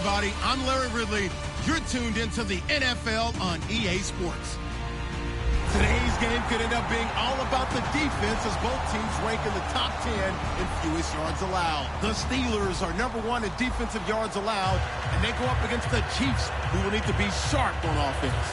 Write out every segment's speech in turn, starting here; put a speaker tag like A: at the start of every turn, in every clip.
A: everybody. I'm Larry Ridley. You're tuned into the NFL on EA Sports. Today's game could end up being all about the defense as both teams rank in the top 10 in fewest yards allowed. The Steelers are #1 in defensive yards allowed, and they go up against the Chiefs, who will need to be sharp on offense.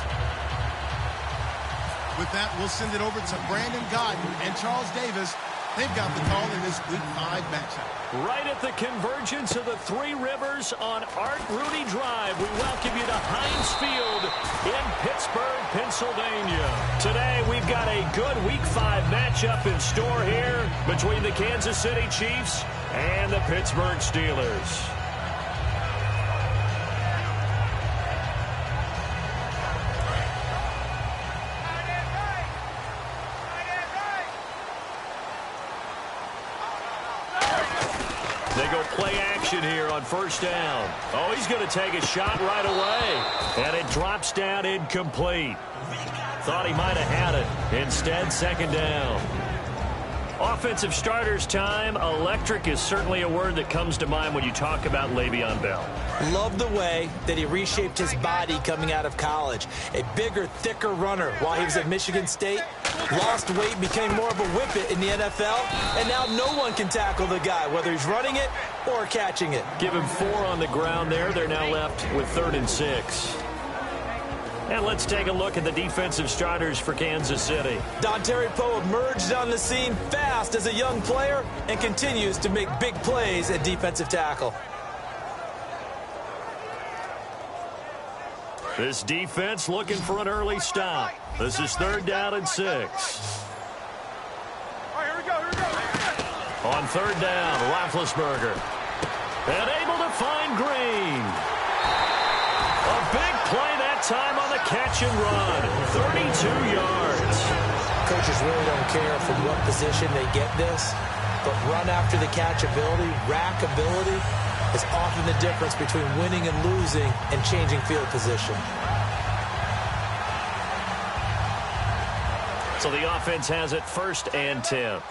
A: With that, we'll send it over to Brandon Godden and Charles Davis. They've got the call in this Week 5 matchup.
B: Right at the convergence of the Three Rivers on Art Rooney Drive, we welcome you to Heinz Field in Pittsburgh, Pennsylvania. Today, we've got a good Week 5 matchup in store here between the Kansas City Chiefs and the Pittsburgh Steelers. They go play action here on first down. Oh, he's going to take a shot right away. And it drops down incomplete. Thought he might have had it. Instead, second down. Offensive starters time. Electric is certainly a word that comes to mind when you talk about Le'Veon Bell.
C: Love the way that he reshaped his body coming out of college. A bigger, thicker runner while he was at Michigan State. Lost weight, became more of a whippet in the NFL. And now no one can tackle the guy, whether he's running it or catching it.
B: Give him 4 on the ground there. They're now left with 3rd and 6. And let's take a look at the defensive starters for Kansas City.
C: Dontari Poe emerged on the scene fast as a young player and continues to make big plays at defensive tackle.
B: This defense looking for an early stop. This is 3rd down and 6.
D: All right, here we go.
B: On 3rd down, Roethlisberger. And able to find Green. A big play that time on the catch and run. 32 yards.
C: Coaches really don't care from what position they get this, but run after the catch ability, rack ability, is often the difference between winning and losing and changing field position.
B: So the offense has it 1st and 10.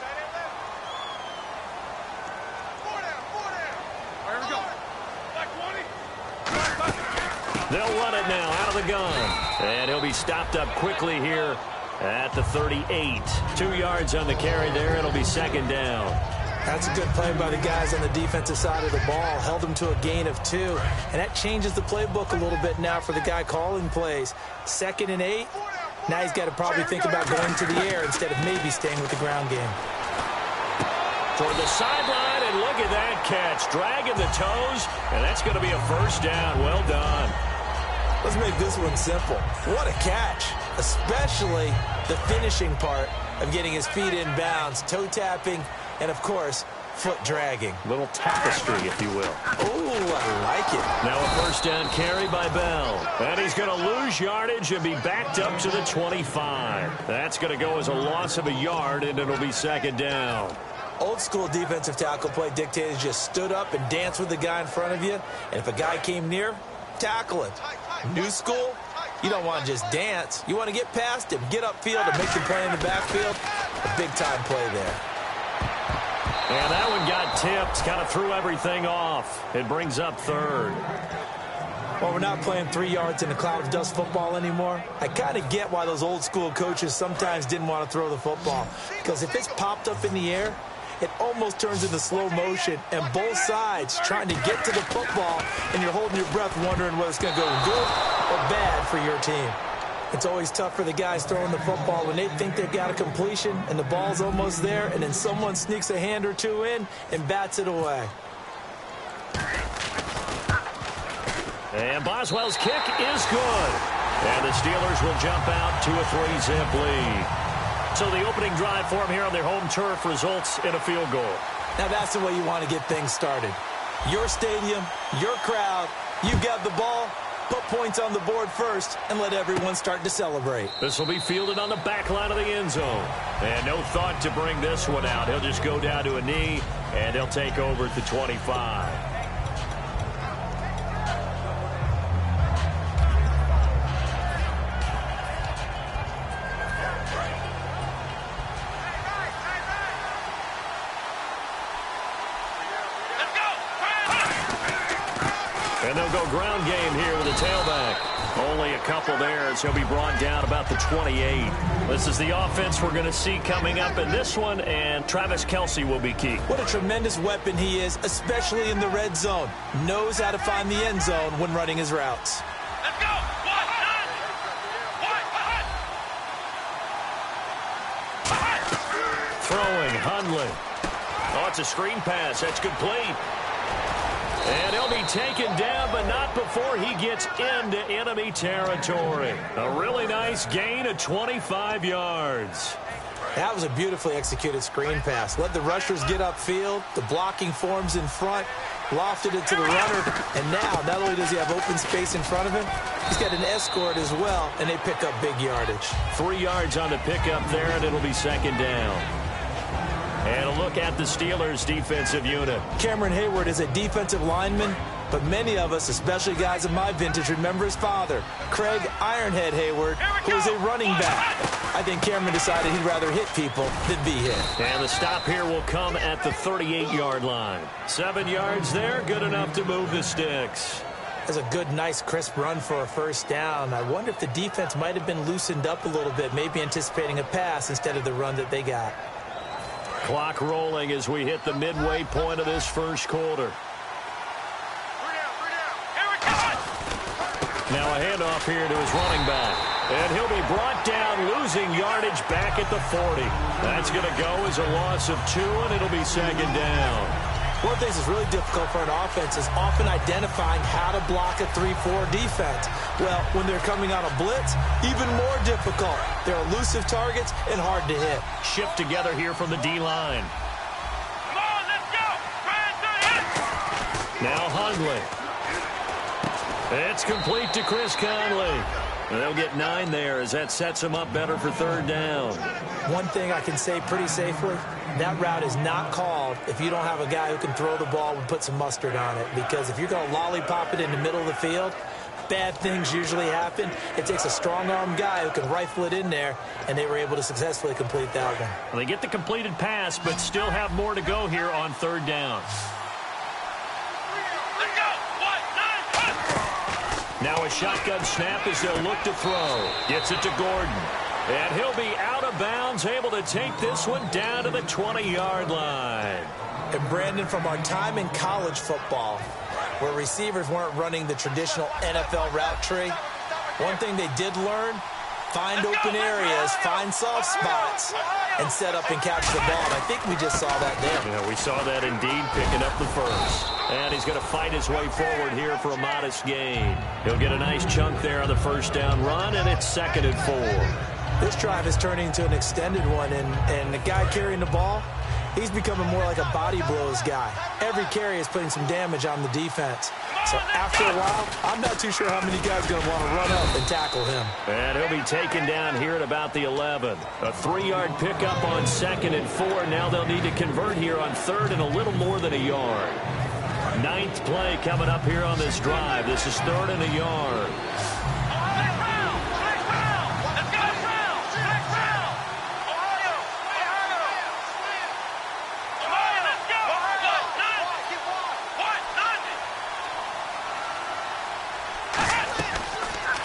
B: They'll run it now out of the gun. And he'll be stopped up quickly here at the 38. 2 yards on the carry there. It'll be 2nd down.
C: That's a good play by the guys on the defensive side of the ball. Held them to a gain of 2. And that changes the playbook a little bit now for the guy calling plays. 2nd and 8. Now he's got to probably think about going to the air instead of maybe staying with the ground game.
B: Toward the sideline, and look at that catch. Dragging the toes, and that's going to be a 1st down. Well done.
C: Let's make this one simple. What a catch, especially the finishing part of getting his feet in bounds, toe tapping, and, of course, foot dragging.
B: Little tapestry, if you will.
C: Oh, I like it.
B: Now a 1st down carry by Bell. And he's going to lose yardage and be backed up to the 25. That's going to go as a loss of a yard, and it'll be 2nd down.
C: Old school defensive tackle play dictated just stood up and danced with the guy in front of you. And if a guy came near, tackle him. New school, you don't want to just dance. You want to get past him, get upfield, and make the play in the backfield. A big-time play there.
B: And that one got tipped, kind of threw everything off. It brings up 3rd.
C: Well, we're not playing 3 yards in a cloud of dust football anymore. I kind of get why those old school coaches sometimes didn't want to throw the football. Because if it's popped up in the air, it almost turns into slow motion, and both sides trying to get to the football, and you're holding your breath wondering whether it's going to go good or bad for your team. It's always tough for the guys throwing the football when they think they've got a completion and the ball's almost there, and then someone sneaks a hand or two in and bats it away.
B: And Boswell's kick is good. And the Steelers will jump out to a 3-zip lead. So the opening drive for them here on their home turf results in a field goal.
C: Now that's the way you want to get things started. Your stadium, your crowd, you've got the ball, put points on the board first, and let everyone start to celebrate.
B: This will be fielded on the back line of the end zone. And no thought to bring this one out. He'll just go down to a knee, and he'll take over at the 25. And they'll go ground game here with the tailback. Only a couple there as he'll be brought down about the 28. This is the offense we're going to see coming up in this one, and Travis Kelce will be key.
C: What a tremendous weapon he is, especially in the red zone. Knows how to find the end zone when running his routes.
D: Let's go!
B: Throwing, Hundley. Oh, it's a screen pass. That's complete. And he'll be taken down, but not before he gets into enemy territory. A really nice gain of 25 yards.
C: That was a beautifully executed screen pass. Let the rushers get upfield. The blocking forms in front. Lofted it to the runner. And now, not only does he have open space in front of him, he's got an escort as well, and they pick up big yardage.
B: 3 yards on the pickup there, and it'll be second down. And a look at the Steelers' defensive unit.
C: Cameron Hayward is a defensive lineman, but many of us, especially guys of my vintage, remember his father, Craig Ironhead Hayward, who was a running back. I think Cameron decided he'd rather hit people than be hit.
B: And the stop here will come at the 38-yard line. 7 yards there, good enough to move the sticks.
C: That's a good, nice, crisp run for a first down. I wonder if the defense might have been loosened up a little bit, maybe anticipating a pass instead of the run that they got.
B: Clock rolling as we hit the midway point of this first quarter. Now a handoff here to his running back. And he'll be brought down, losing yardage back at the 40. That's going to go as a loss of 2, and it'll be second down.
C: One of the things that's really difficult for an offense is often identifying how to block a 3-4 defense. Well, when they're coming on a blitz, even more difficult. They're elusive targets and hard to hit.
B: Shift together here from the D-line.
D: Come on, let's go!
B: Now Hundley. It's complete to Chris Conley. And they'll get 9 there as that sets him up better for third down.
C: One thing I can say pretty safely, that route is not called if you don't have a guy who can throw the ball and put some mustard on it. Because if you're going to lollipop it in the middle of the field, bad things usually happen. It takes a strong-armed guy who can rifle it in there, and they were able to successfully complete that one.
B: Well, they get the completed pass, but still have more to go here on third down. Now a shotgun snap as they'll look to throw. Gets it to Gordon. And he'll be out of bounds, able to take this one down to the 20-yard line.
C: And Brandon, from our time in college football, where receivers weren't running the traditional NFL route tree, one thing they did learn, find open areas, find soft spots, and set up and catch the ball. And I think we just saw that there.
B: Yeah, we saw that indeed, picking up the first. And he's going to fight his way forward here for a modest gain. He'll get a nice chunk there on the first down run, and it's 2nd and 4.
C: This drive is turning into an extended one, and the guy carrying the ball, he's becoming more like a body blows guy. Every carry is putting some damage on the defense. So after a while, I'm not too sure how many guys are going to want to run up and tackle him.
B: And he'll be taken down here at about the 11. A 3-yard pickup on 2nd and 4. Now they'll need to convert here on 3rd and a little more than a yard. 9th play coming up here on this drive. This is 3rd and a yard.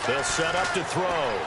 B: They'll set up to throw.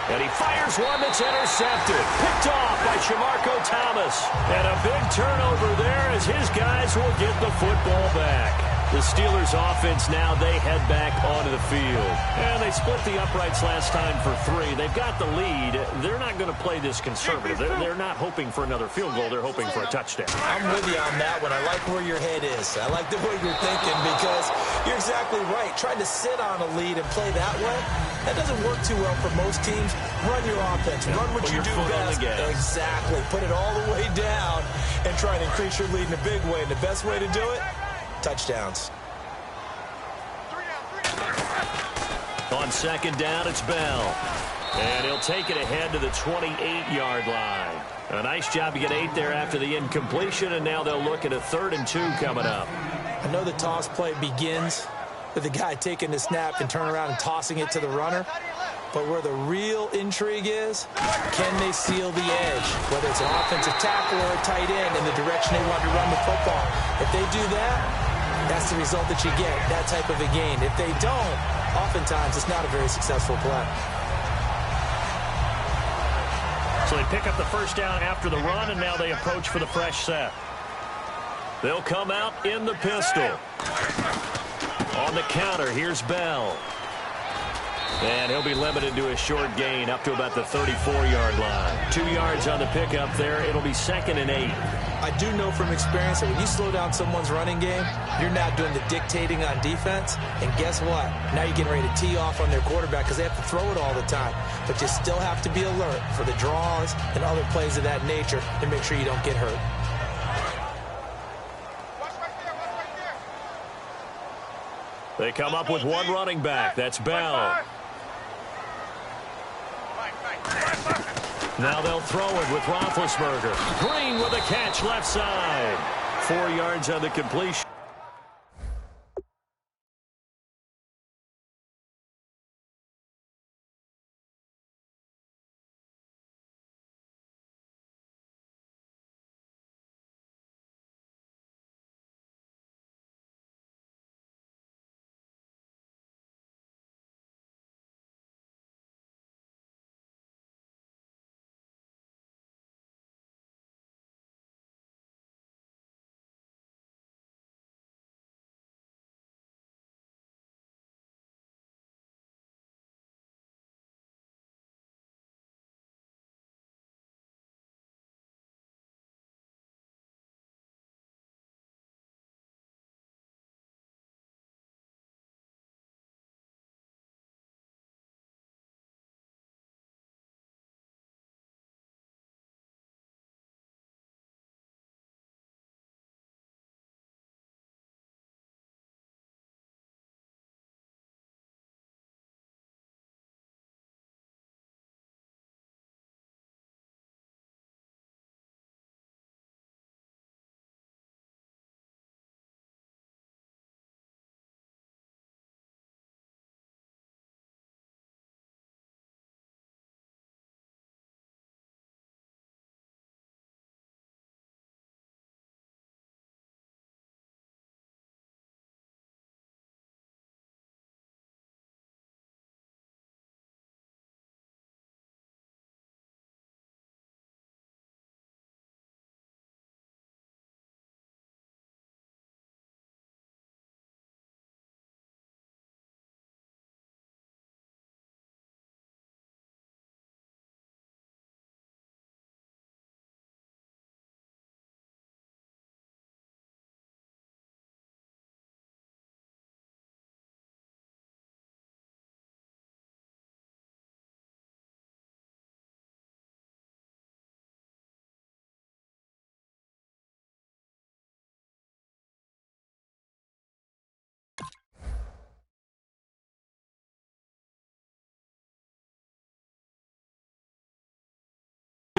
B: And he fires one that's intercepted. Picked off by Shamarko Thomas. And a big turnover there as his guys will get the football back. The Steelers offense now, they head back onto the field. And they split the uprights last time for 3. They've got the lead. They're not going to play this conservative. They're not hoping for another field goal. They're hoping for a touchdown.
C: I'm with you on that one. I like where your head is. I like the way you're thinking because you're exactly right. Trying to sit on a lead and play that way, that doesn't work too well for most teams. Run your offense. Run what you do best. Exactly. Put it all the way down and try and increase your lead in a big way. And the best way to do it, touchdowns.
B: On 2nd down, it's Bell. And he'll take it ahead to the 28-yard line. A nice job to get 8 there after the incompletion, and now they'll look at a 3rd and 2 coming up.
C: I know the toss play begins with the guy taking the snap and turning around and tossing it to the runner. But where the real intrigue is, can they seal the edge? Whether it's an offensive tackle or a tight end in the direction they want to run the football. If they do that, That's the result that you get, that type of a gain. If they don't, oftentimes it's not a very successful play.
B: So they pick up the first down after the run, and now they approach for the fresh set. They'll come out in the pistol. On the counter, here's Bell. And he'll be limited to a short gain up to about the 34-yard line. 2 yards on the pickup there. It'll be 2nd and 8.
C: I do know from experience that when you slow down someone's running game, you're not doing the dictating on defense. And guess what? Now you're getting ready to tee off on their quarterback because they have to throw it all the time. But you still have to be alert for the draws and other plays of that nature to make sure you don't get hurt.
B: They come up with one running back. That's Bell. Now they'll throw it with Roethlisberger. Green with a catch left side. 4 yards on the completion.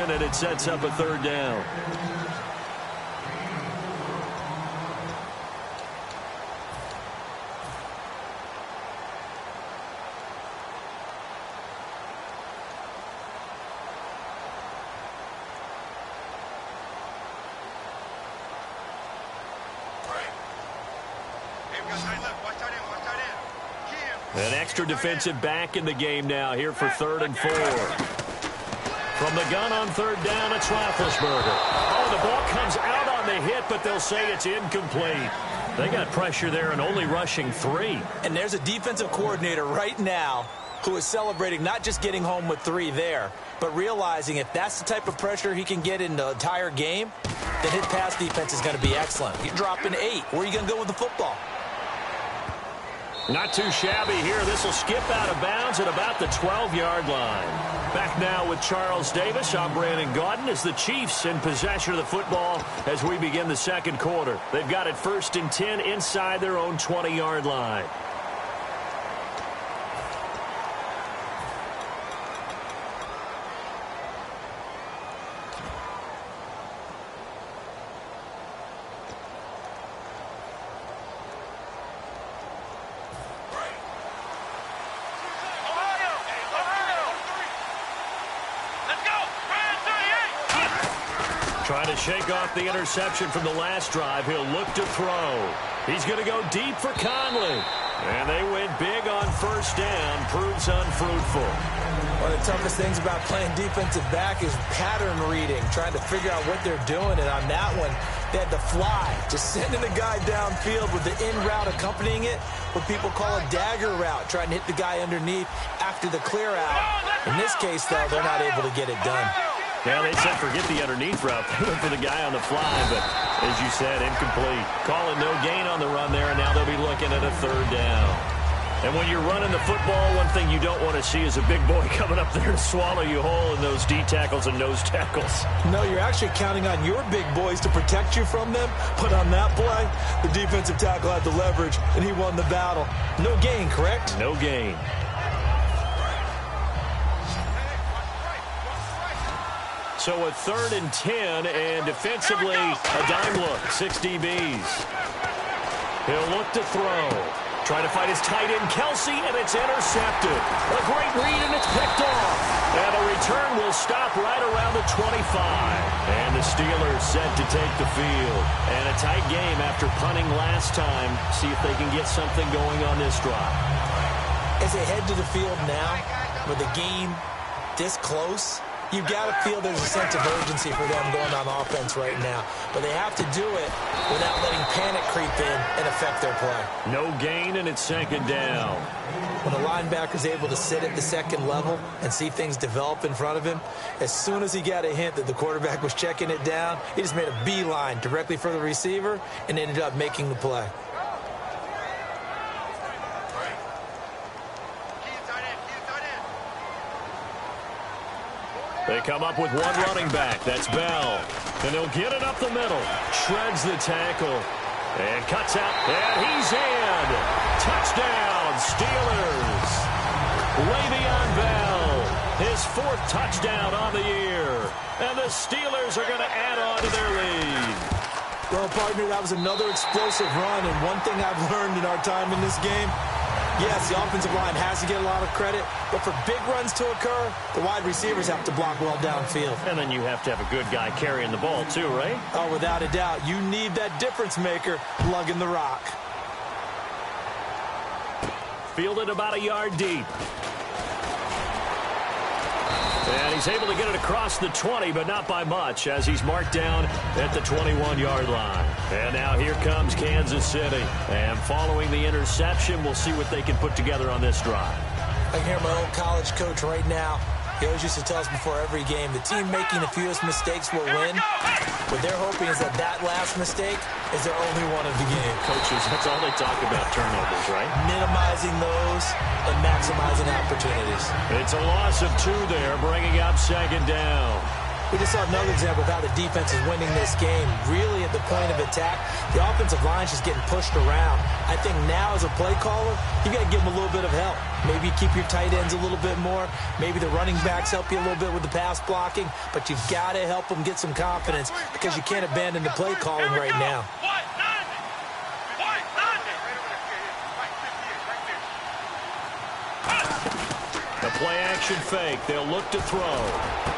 B: And it sets up a 3rd down. An extra defensive back in the game now here for 3rd and 4. From the gun on 3rd down, it's Roethlisberger. Oh, the ball comes out on the hit, but they'll say it's incomplete. They got pressure there and only rushing 3.
C: And there's a defensive coordinator right now who is celebrating not just getting home with 3 there, but realizing if that's the type of pressure he can get in the entire game, then his pass defense is going to be excellent. You're dropping 8. Where are you going to go with the football?
B: Not too shabby here. This will skip out of bounds at about the 12-yard line. Back now with Charles Davis. I'm Brandon Gaudin as the Chiefs in possession of the football as we begin the 2nd quarter. They've got it 1st and 10 inside their own 20-yard line. Trying to shake off the interception from the last drive. He'll look to throw. He's going to go deep for Conley. And they went big on first down. Proves unfruitful.
C: One of the toughest things about playing defensive back is pattern reading, trying to figure out what they're doing. And on that one, they had to fly, just sending the guy downfield with the in route accompanying it, what people call a dagger route, trying to hit the guy underneath after the clear out. In this case, though, they're not able to get it done.
B: Yeah, they said forget the underneath route. They went for the guy on the fly, but as you said, incomplete. Calling no gain on the run there, and now they'll be looking at a third down. And when you're running the football, one thing you don't want to see is a big boy coming up there and swallow you whole in those D tackles and nose tackles.
C: No, you're actually counting on your big boys to protect you from them. But on that play, the defensive tackle had the leverage, and he won the battle. No gain, correct?
B: No gain. So a 3rd and 10, and defensively, a dime look, 6 DBs. He'll look to throw. Trying to find his tight end, Kelsey, and it's intercepted. A great read, and it's picked off. And the return will stop right around the 25. And the Steelers set to take the field. And a tight game after punting last time. See if they can get something going on this drive.
C: As they head to the field now, with the game this close, you've got to feel there's a sense of urgency for them going on offense right now. But they have to do it without letting panic creep in and affect their play.
B: No gain, and it's 2nd down.
C: When a linebacker's able to sit at the second level and see things develop in front of him, as soon as he got a hint that the quarterback was checking it down, he just made a beeline directly for the receiver and ended up making the play.
B: They come up with one running back. That's Bell. And they'll get it up the middle. Shreds the tackle. And cuts out. And he's in. Touchdown, Steelers. Le'Veon Bell. His 4th touchdown on the year. And the Steelers are going to add on to their lead.
C: Well, partner, that was another explosive run. And one thing I've learned in our time in this game, yes, the offensive line has to get a lot of credit, but for big runs to occur, the wide receivers have to block well downfield.
B: And then you have to have a good guy carrying the ball too, right?
C: Oh, without a doubt. You need that difference maker lugging the rock.
B: Fielded about a yard deep. And he's able to get it across the 20, but not by much, as he's marked down at the 21-yard line. And now here comes Kansas City. And following the interception, we'll see what they can put together on this drive.
C: I can hear my old college coach right now. He always used to tell us before every game, the team making the fewest mistakes will win. What they're hoping is that that last mistake is their only one of the game.
B: Coaches, that's all they talk about, turnovers, right?
C: Minimizing those and maximizing opportunities.
B: It's a loss of 2 there, bringing up 2nd down.
C: We just saw another example of how the defense is winning this game. Really at the point of attack, the offensive line's just getting pushed around. I think now as a play caller, you got to give them a little bit of help. Maybe keep your tight ends a little bit more. Maybe the running backs help you a little bit with the pass blocking. But you've got to help them get some confidence because you can't abandon the play calling right now.
B: The play action fake. They'll look to throw.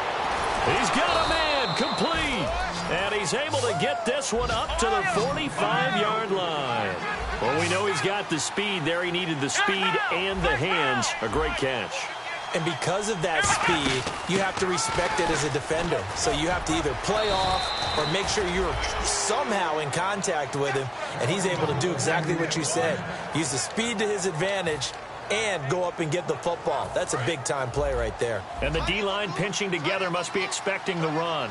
B: He's got a man, complete. And he's able to get this one up to the 45-yard line. Well, we know he's got the speed there. He needed the speed and the hands. A great catch.
C: And because of that speed, you have to respect it as a defender. So you have to either play off or make sure you're somehow in contact with him. And he's able to do exactly what you said. Use the speed to his advantage and go up and get the football. That's a big-time play right there.
B: And the D-line pinching together must be expecting the run.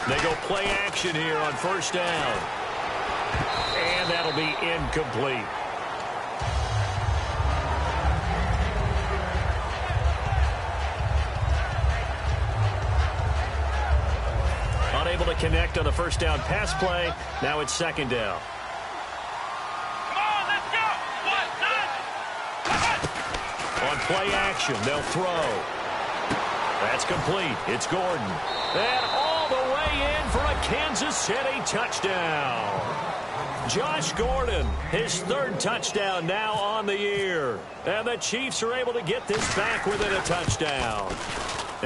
B: They go play action here on first down. And that'll be incomplete. Unable to connect on the first down pass play. Now it's 2nd down. On play action, they'll throw. That's complete. It's Gordon. And all the way in for a Kansas City touchdown. Josh Gordon, his 3rd touchdown now on the year. And the Chiefs are able to get this back within a touchdown.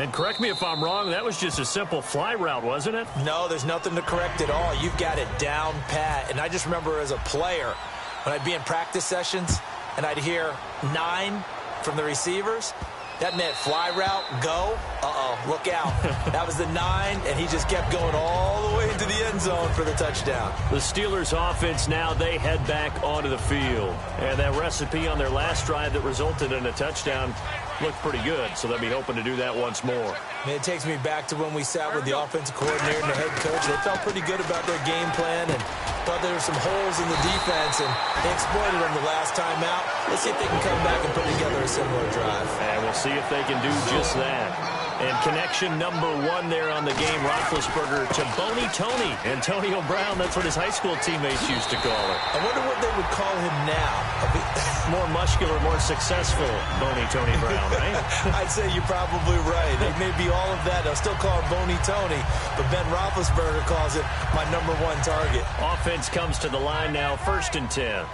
B: And correct me if I'm wrong, that was just a simple fly route, wasn't it?
C: No, there's nothing to correct at all. You've got it down pat. And I just remember as a player, when I'd be in practice sessions and I'd hear 9 from the receivers, that meant fly route, go, look out. That was the 9, and he just kept going all the way into the end zone for the touchdown.
B: The Steelers offense now, they head back onto the field. And that recipe on their last drive that resulted in a touchdown looked pretty good, so they'll be hoping to do that once more.
C: Man, it takes me back to when we sat with the offensive coordinator and the head coach. They felt pretty good about their game plan and thought there were some holes in the defense, and they exploited them the last time out. Let's see if they can come back and put together a similar drive.
B: And we'll see if they can do just that. And connection number 1 there on the game, Roethlisberger to Boney Tony. Antonio Brown, that's what his high school teammates used to call it.
C: I wonder what they would call him now.
B: More muscular, more successful Boney Tony Brown, right?
C: I'd say you're probably right. They may be all of that. They'll still call him Boney Tony, but Ben Roethlisberger calls it my number 1 target.
B: Offense comes to the line now, 1st and 10.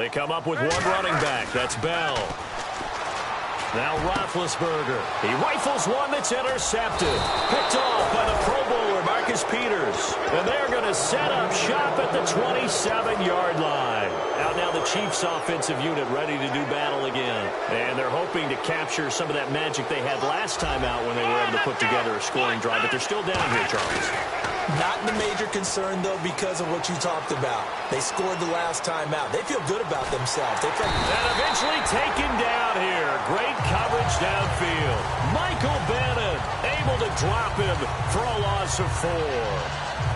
B: They come up with one running back. That's Bell. Now Roethlisberger. He rifles one that's intercepted. Picked off by the Pro Bowler, Marcus Peters. And they're going to set up shop at the 27-yard line. Out now the Chiefs offensive unit ready to do battle again. And they're hoping to capture some of that magic they had last time out when they were able to put together a scoring drive. But they're still down here, Charles.
C: Not the major concern, though, because of what you talked about. They scored the last time out. They feel good about themselves.
B: And eventually taken down here. Great coverage downfield. Michael Bannon able to drop him for a loss of 4.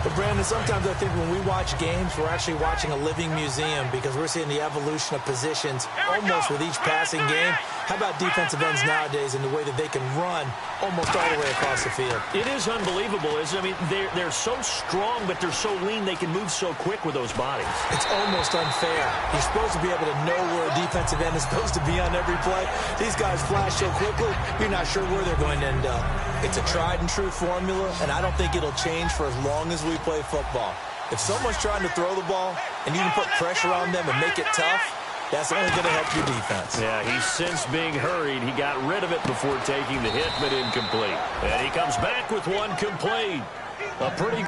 C: But, Brandon, sometimes I think when we watch games, we're actually watching a living museum because we're seeing the evolution of positions almost with each passing game. How about defensive ends nowadays and the way that they can run almost all the way across the field?
B: It is unbelievable, isn't it? I mean, they're so strong, but they're so lean, they can move so quick with those bodies.
C: It's almost unfair. You're supposed to be able to know where a defensive end is supposed to be on every play. These guys flash so quickly, you're not sure where they're going to end up. It's a tried-and-true formula, and I don't think it'll change for as long as we play football. If someone's trying to throw the ball and you can put pressure on them and make it tough, that's only going to help your defense.
B: Yeah, he's since being hurried. He got rid of it before taking the hit, but incomplete. And he comes back with one complete. A pretty...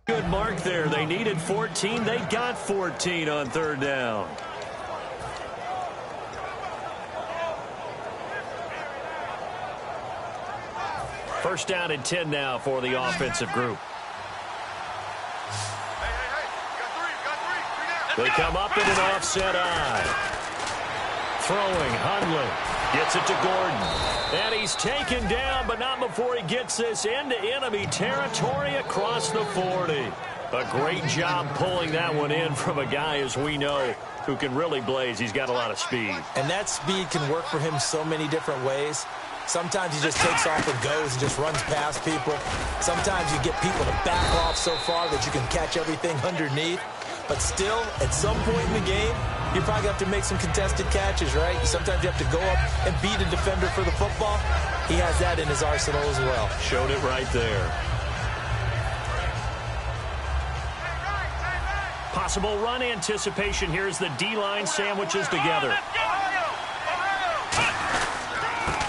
B: good mark there. They needed 14. They got 14 on 3rd down. First down and 10 now for the offensive group. They come up in an offset eye. Throwing, Hundley. Gets it to Gordon. And he's taken down, but not before he gets this into enemy territory across the 40. A great job pulling that one in from a guy, as we know, who can really blaze. He's got a lot of speed.
C: And that speed can work for him so many different ways. Sometimes he just takes off and goes and just runs past people. Sometimes you get people to back off so far that you can catch everything underneath. But still, at some point in the game, you probably have to make some contested catches, right? Sometimes you have to go up and beat a defender for the football. He has that in his arsenal as well.
B: Showed it right there. Possible run anticipation here as the D-line sandwiches together.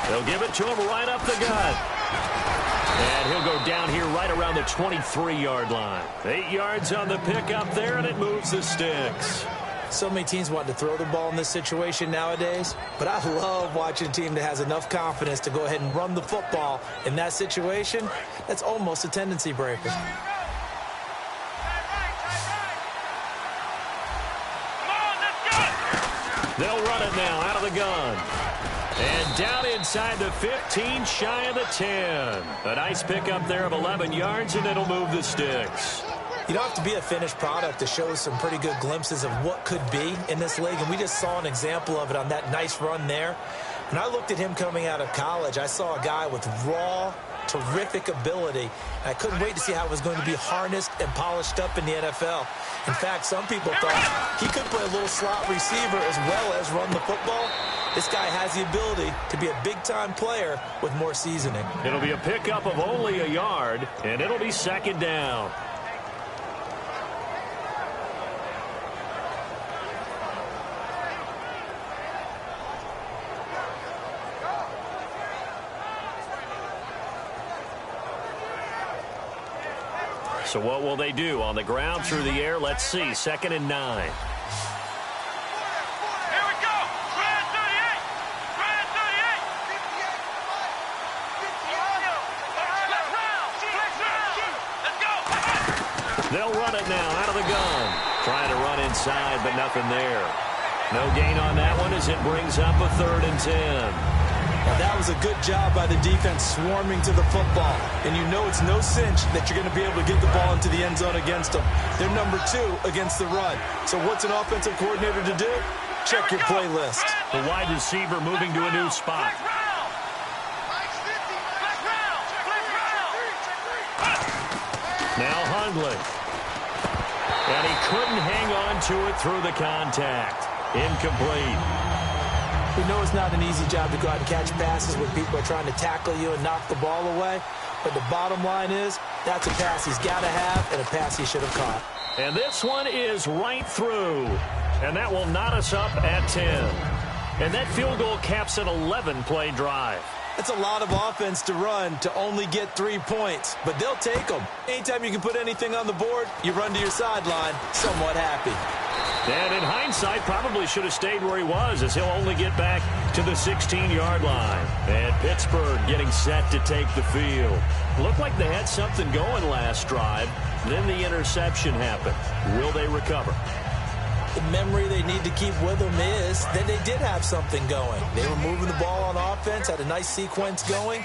B: They'll give it to him right up the gut. And he'll go down here right around the 23-yard line. 8 yards on the pickup there, and it moves the sticks.
C: So many teams want to throw the ball in this situation nowadays, but I love watching a team that has enough confidence to go ahead and run the football in that situation. That's almost a tendency breaker.
B: They'll run it now out of the gun. And down inside the 15, shy of the 10. A nice pickup there of 11 yards, and it'll move the sticks.
C: You don't have to be a finished product to show some pretty good glimpses of what could be in this league, and we just saw an example of it on that nice run there. When I looked at him coming out of college, I saw a guy with raw terrific ability. I couldn't wait to see how it was going to be harnessed and polished up in the NFL. In fact, some people thought he could play a little slot receiver as well as run the football. This guy has the ability to be a big-time player with more seasoning.
B: It'll be a pickup of only a yard, and it'll be second down. So what will they do? On the ground, through the air, let's see. 2nd and 9.
D: Here we go. Try 38. Try 38. Let's go.
B: They'll run it now out of the gun. Trying to run inside, but nothing there. No gain on that one as it brings up a 3rd and 10.
C: Now, that was a good job by the defense swarming to the football. And you know it's no cinch that you're going to be able to get the ball into the end zone against them. They're number 2 against the run. So what's an offensive coordinator to do? Check your playlist.
B: The wide receiver moving to a new spot. Now Hundley. And he couldn't hang on to it through the contact. Incomplete.
C: We know it's not an easy job to go out and catch passes when people are trying to tackle you and knock the ball away. But the bottom line is, that's a pass he's got to have and a pass he should have caught.
B: And this one is right through. And that will knot us up at 10. And that field goal caps an 11-play drive.
C: That's a lot of offense to run to only get 3 points. But they'll take them. Anytime you can put anything on the board, you run to your sideline somewhat happy.
B: And in hindsight, probably should have stayed where he was, as he'll only get back to the 16-yard line. And Pittsburgh getting set to take the field. Looked like they had something going last drive. Then the interception happened. Will they recover?
C: The memory they need to keep with them is that they did have something going. They were moving the ball on offense, had a nice sequence going.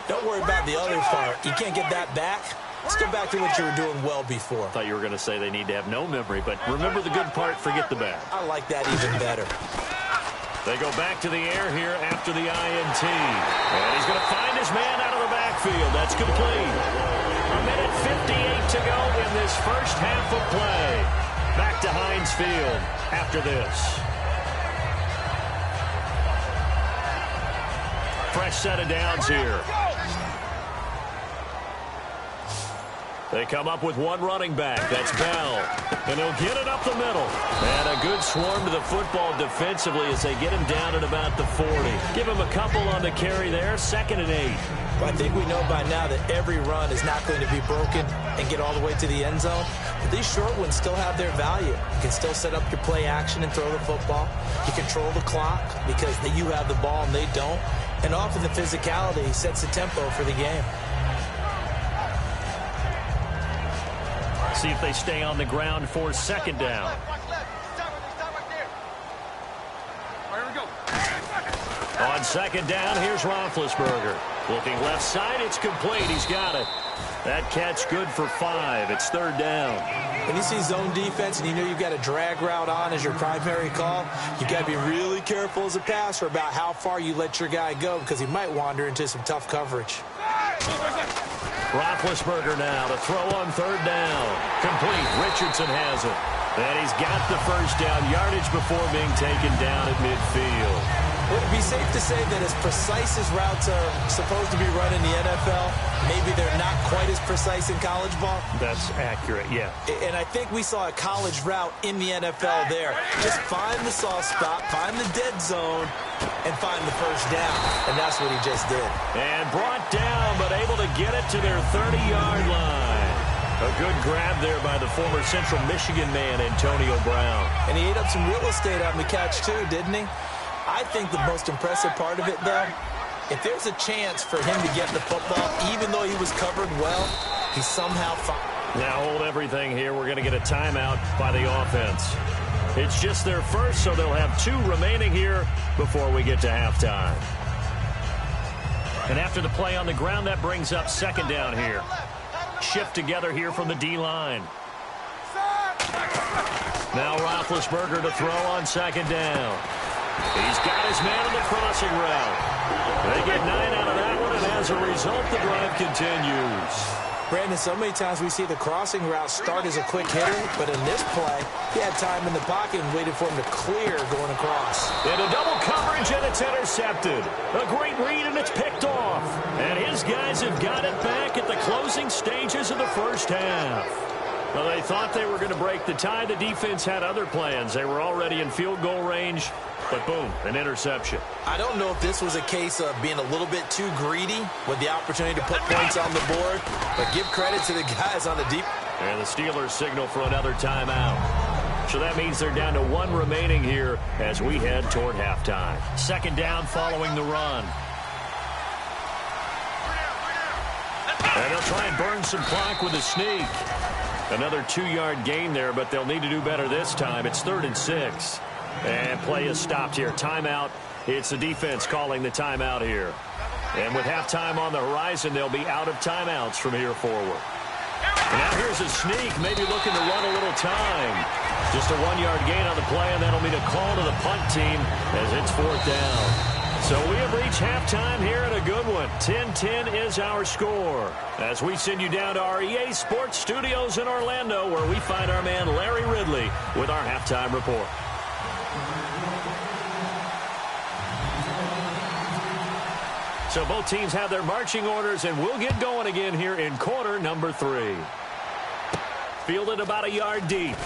C: Don't worry about the other part. You can't get that back. Let's go back to what you were doing well before.
B: I thought you were going to say they need to have no memory, but remember the good part, forget the bad.
C: I like that even better.
B: They go back to the air here after the INT. And he's going to find his man out of the backfield. That's complete. 1:58 to go in this first half of play. Back to Heinz Field after this. Fresh set of downs here. They come up with one running back. That's Bell. And he'll get it up the middle. And a good swarm to the football defensively as they get him down at about the 40. Give him a couple on the carry there. 2nd and 8.
C: Well, I think we know by now that every run is not going to be broken and get all the way to the end zone. But these short ones still have their value. You can still set up your play action and throw the football. You control the clock because you have the ball and they don't. And often the physicality sets the tempo for the game.
B: See if they stay on the ground for 2nd down. On 2nd down, here's Roethlisberger. Looking left side, it's complete. He's got it. That catch good for 5. It's 3rd down.
C: When you see zone defense and you know you've got a drag route on as your primary call, you've got to be really careful as a passer about how far you let your guy go because he might wander into some tough coverage.
B: Roethlisberger now to throw on 3rd down. Complete. Richardson has it. And he's got the first down yardage before being taken down at midfield.
C: Would it be safe to say that as precise as routes are supposed to be run in the NFL, maybe they're not quite as precise in college ball?
B: That's accurate, yeah.
C: And I think we saw a college route in the NFL there. Just find the soft spot, find the dead zone, and find the first down. And that's what he just did.
B: And brought down, but able to get it to their 30-yard line. A good grab there by the former Central Michigan man, Antonio Brown.
C: And he ate up some real estate on the catch, too, didn't he? I think the most impressive part of it, though, if there's a chance for him to get the football, even though he was covered well, he somehow found.
B: Now hold everything here. We're going to get a timeout by the offense. It's just their first, so they'll have 2 remaining here before we get to halftime. And after the play on the ground, that brings up 2nd down here. Shift together here from the D-line. Now Roethlisberger to throw on 2nd down. He's got his man on the crossing route. They get 9 out of that one, and as a result, the drive continues.
C: Brandon, so many times we see the crossing route start as a quick hitter, but in this play, he had time in the pocket and waited for him to clear going across.
B: Into double coverage, and it's intercepted. A great read, and it's picked off. And his guys have got it back at the closing stages of the first half. Well, they thought they were going to break the tie. The defense had other plans. They were already in field goal range, but boom, an interception.
C: I don't know if this was a case of being a little bit too greedy with the opportunity to put points on the board, but give credit to the guys on the deep.
B: And the Steelers signal for another timeout. So that means they're down to 1 remaining here as we head toward halftime. Second down following the run. And they'll try and burn some clock with a sneak. Another 2-yard gain there, but they'll need to do better this time. It's 3rd and 6. And play is stopped here. Timeout. It's the defense calling the timeout here. And with halftime on the horizon, they'll be out of timeouts from here forward. And now here's a sneak, maybe looking to run a little time. Just a 1-yard gain on the play, and that'll mean a call to the punt team as it's 4th down. So we have reached halftime here in a good one. 10-10 is our score. As we send you down to our EA Sports Studios in Orlando, where we find our man Larry Ridley with our halftime report. So both teams have their marching orders, and we'll get going again here in quarter number 3. Fielded about a yard deep.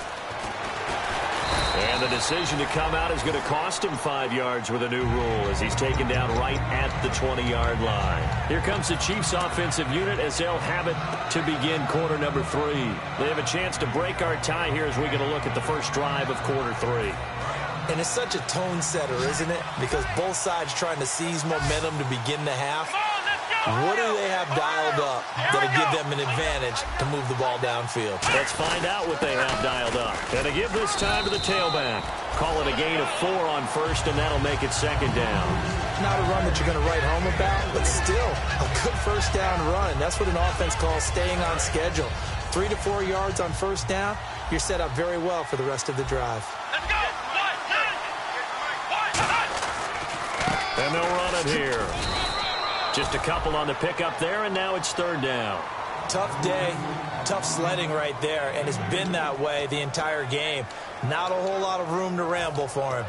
B: And the decision to come out is going to cost him 5 yards with a new rule as he's taken down right at the 20-yard line. Here comes the Chiefs offensive unit as they'll have it to begin quarter number 3. They have a chance to break our tie here as we get a look at the first drive of quarter 3.
C: And it's such a tone setter, isn't it? Because both sides trying to seize momentum to begin the half. What do they have dialed up that'll give them an advantage to move the ball downfield?
B: Let's find out what they have dialed up. And to give this time to the tailback. Call it a gain of 4 on first, and that'll make it 2nd down.
C: Not a run that you're going to write home about, but still a good first down run. That's what an offense calls staying on schedule. 3 to 4 yards on first down, you're set up very well for the rest of the drive.
D: Let's go!
B: And they'll run it here. Just a couple on the pickup there, and now it's 3rd down.
C: Tough day, tough sledding right there, and it's been that way the entire game. Not a whole lot of room to ramble for him.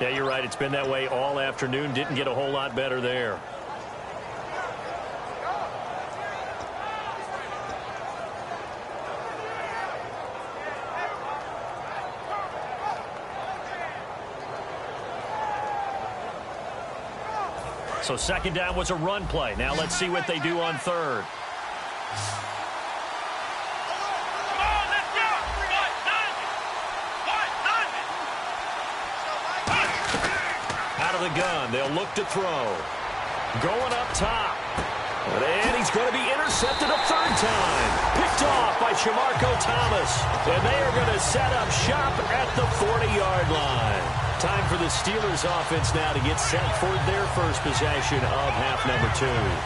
B: Yeah, you're right. It's been that way all afternoon. Didn't get a whole lot better there. So 2nd down was a run play. Now let's see what they do on 3rd. Out of the gun, they'll look to throw. Going up top. And he's going to be intercepted a 3rd time. Picked off by Shamarko Thomas. And they are going to set up shop at the 40-yard line. Time for the Steelers offense now to get set for their first possession of half number 2.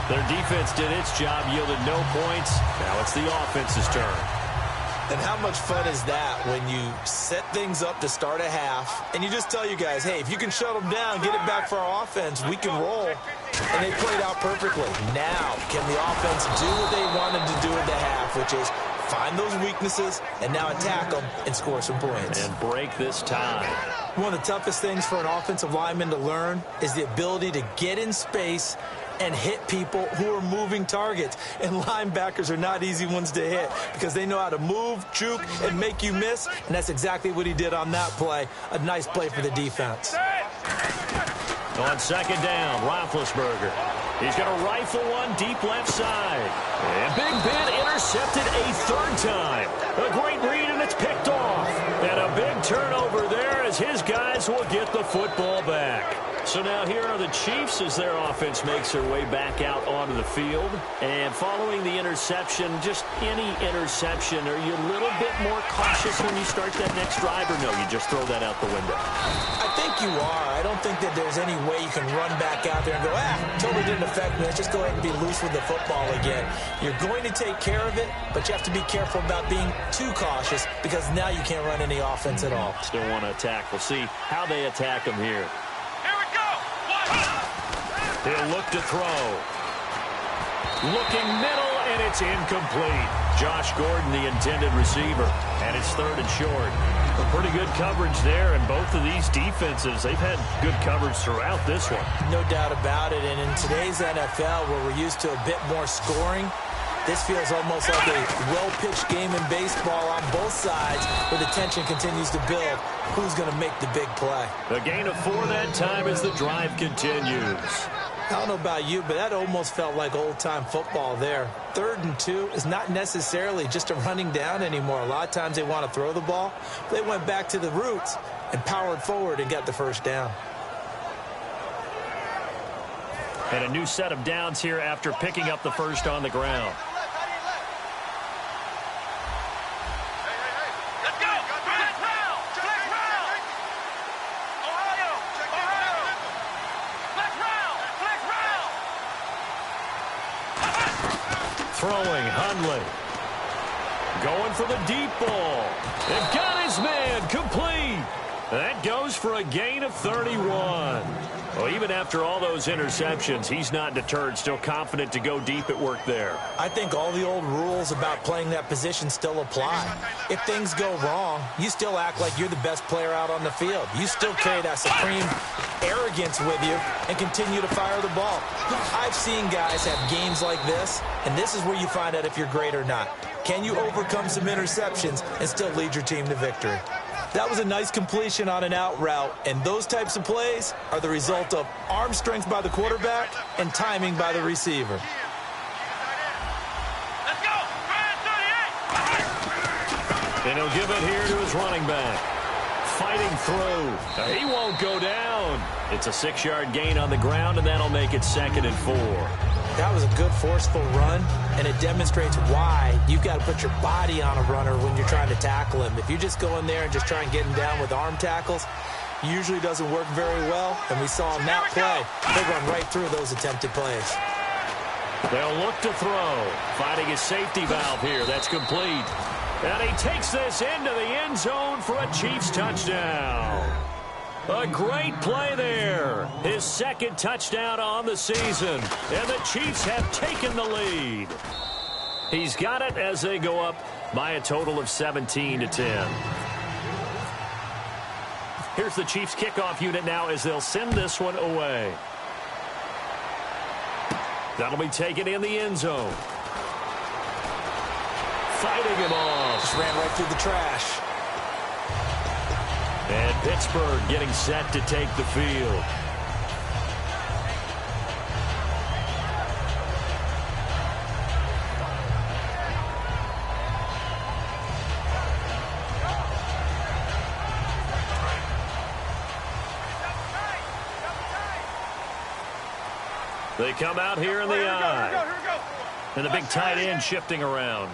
B: Their defense did its job, yielded no points. Now it's the offense's turn.
C: And how much fun is that when you set things up to start a half and you just tell you guys, hey, if you can shut them down, get it back for our offense, we can roll. And they played out perfectly. Now, can the offense do what they wanted to do at the half, which is find those weaknesses and now attack them and score some points.
B: And break this tie.
C: One of the toughest things for an offensive lineman to learn is the ability to get in space and hit people who are moving targets. And linebackers are not easy ones to hit because they know how to move, juke, and make you miss. And that's exactly what he did on that play. A nice play for the defense.
B: On 2nd down, Roethlisberger. He's going to rifle one deep left side. And Big Ben intercepted a 3rd time. A great read, and it's picked off. And a big turnover there as his guys will get the football back. So now here are the Chiefs as their offense makes their way back out onto the field. And following the interception, just any interception, are you a little bit more cautious when you start that next drive, or no, you just throw that out the window?
C: I think you are. I don't think that there's any way you can run back out there and go, totally didn't affect me. Let's just go ahead and be loose with the football again. You're going to take care of it, but you have to be careful about being too cautious because now you can't run any offense at all.
B: Still want to attack. We'll see how they attack them here. He'll look to throw. Looking middle, and it's incomplete. Josh Gordon, the intended receiver, and it's 3rd and short. A pretty good coverage there, and both of these defenses, they've had good coverage throughout this one.
C: No doubt about it, and in today's NFL, where we're used to a bit more scoring, this feels almost like a well-pitched game in baseball on both sides where the tension continues to build. Who's going to make the big play?
B: A gain of 4 that time as the drive continues.
C: I don't know about you, but that almost felt like old-time football there. 3rd and 2 is not necessarily just a running down anymore. A lot of times they want to throw the ball. They went back to the roots and powered forward and got the first down.
B: And a new set of downs here after picking up the first on the ground. Throwing, Hundley. Going for the deep ball. They've got his man, complete. That goes for a gain of 31. Well, even after all those interceptions, he's not deterred, still confident to go deep at work there.
C: I think all the old rules about playing that position still apply. If things go wrong, you still act like you're the best player out on the field. You still carry that supreme arrogance with you and continue to fire the ball. I've seen guys have games like this, and this is where you find out if you're great or not. Can you overcome some interceptions and still lead your team to victory? That was a nice completion on an out route, and those types of plays are the result of arm strength by the quarterback and timing by the receiver.
D: Let's go!
B: And he'll give it here to his running back. Fighting through. He won't go down. It's a 6-yard gain on the ground, and that'll make it 2nd and 4.
C: That was a good, forceful run, and it demonstrates why you've got to put your body on a runner when you're trying to tackle him. If you just go in there and just try and get him down with arm tackles, usually doesn't work very well, and we saw in that play, they run right through those attempted plays.
B: They'll look to throw. Finding his safety valve here. That's complete. And he takes this into the end zone for a Chiefs touchdown. A great play there. His 2nd touchdown on the season. And the Chiefs have taken the lead. He's got it as they go up by a total of 17-10. Here's the Chiefs kickoff unit now as they'll send this one away. That'll be taken in the end zone. Fighting him off.
C: Just ran right through the trash.
B: And Pittsburgh getting set to take the field. They come out here in the eye. And the big tight end shifting around.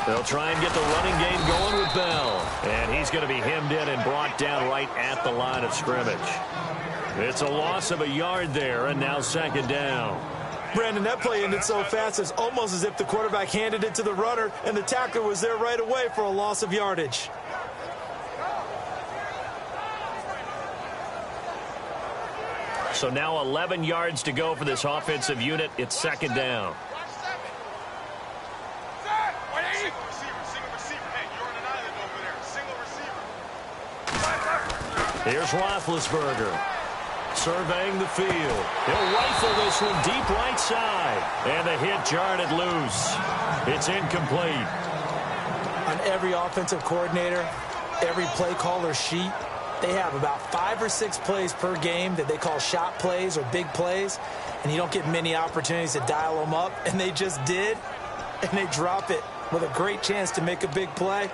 B: They'll try and get the running game going with Bell. And he's going to be hemmed in and brought down right at the line of scrimmage. It's a loss of a yard there, and now 2nd down.
C: Brandon, that play ended so fast, it's almost as if the quarterback handed it to the runner, and the tackler was there right away for a loss of yardage.
B: So now 11 yards to go for this offensive unit. It's 2nd down. Here's Roethlisberger. Surveying the field. He'll rifle this one deep right side. And the hit jarred it loose. It's incomplete.
C: On every offensive coordinator, every play caller sheet, they have about 5 or 6 plays per game that they call shot plays or big plays. And you don't get many opportunities to dial them up. And they just did. And they drop it with a great chance to make a big play.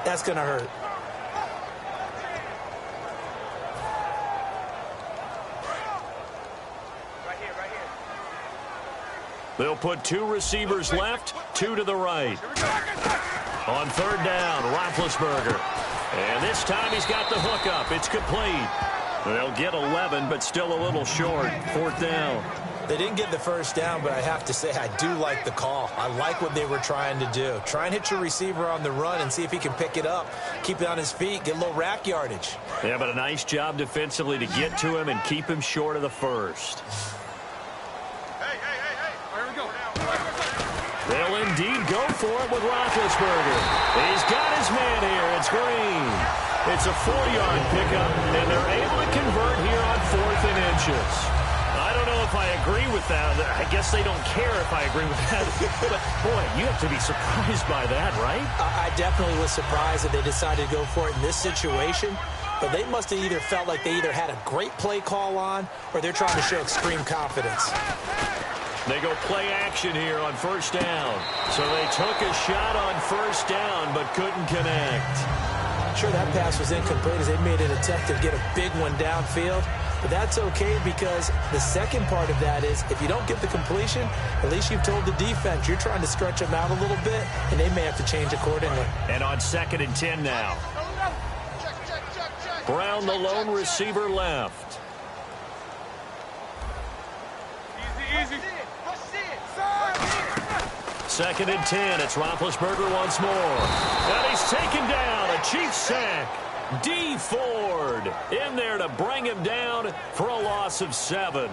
C: That's going to hurt.
B: They'll put 2 receivers left, 2 to the right. On 3rd down, Roethlisberger. And this time he's got the hookup. It's complete. They'll get 11, but still a little short. 4th down.
C: They didn't get the first down, but I have to say I do like the call. I like what they were trying to do. Try and hit your receiver on the run and see if he can pick it up, keep it on his feet, get a little rack yardage.
B: Yeah, but a nice job defensively to get to him and keep him short of the first.
D: Hey. Here we go.
B: They'll indeed go for it with Roethlisberger. He's got his man here. It's Green. It's a 4-yard pickup, and they're able to convert here on 4th and inches. I don't know if I agree with that. I guess they don't care if I agree with that. But, boy, you have to be surprised by that, right?
C: I definitely was surprised that they decided to go for it in this situation. But they must have either felt like they either had a great play call on or they're trying to show extreme confidence.
B: They go play action here on 1st down. So they took a shot on 1st down but couldn't connect.
C: Sure, that pass was incomplete as they made an attempt to get a big one downfield. But that's okay because the second part of that is if you don't get the completion, at least you've told the defense you're trying to stretch them out a little bit, and they may have to change accordingly.
B: And on 2nd and 10 now. Brown, the lone receiver, left.
D: Easy.
B: 2nd and 10. It's Roethlisberger once more. And he's taken down. A Chiefs sack. D. Ford in there to bring him down for a loss of 7.